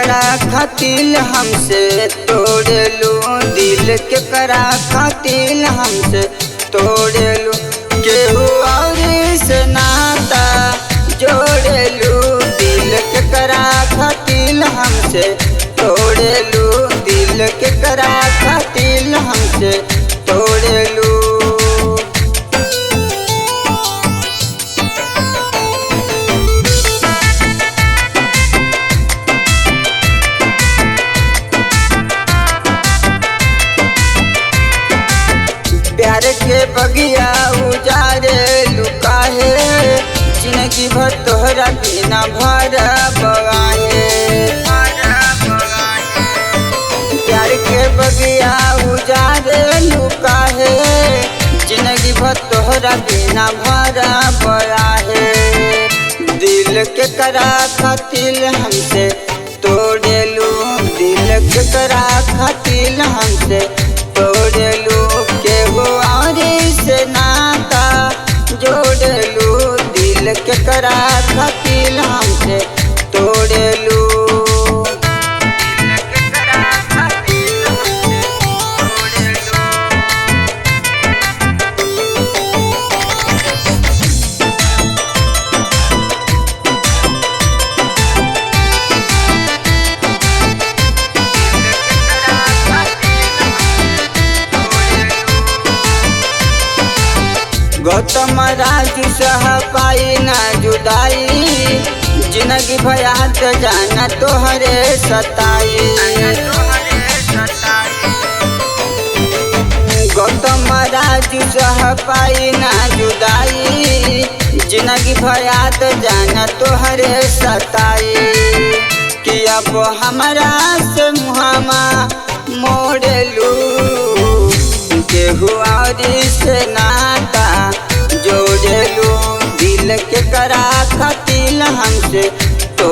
करा खातिल हमसे तोड़लू, दिल के करा खातिल हमसे तोड़लू। केहू और से नाता जोड़लू, दिल के करा खातिल हमसे तोड़लू, दिल के करा खातिल हमसे तोड़लू। प्यार के बगिया उजारे लुकाहे, जिंदगी भर तोहरा बिना भर बगाहे। प्यार के बगिया उजारे लुकाहे, जिंदगी भर तोहरा बिना भर बगाहे। दिल के करा खातिल हमसे तोड़लू, दिल के करा खातिल हमसे तोड़लू। केहू और से नाता जोड़लू, दिल के करा खातिल हमसे तोड़लू। गौतम राजू सह पाई ना जुदाई, जिंदगी भयात जाना तोहरे सताई। गौतम राजू सह पाई ना जुदाई, जिंदगी भयात जाना तोहरे सताई। कि अब हमारा से मुहामा मोड़लू, केहू और से नाता जोड़लू, दिल के करा खातिल हमसे तो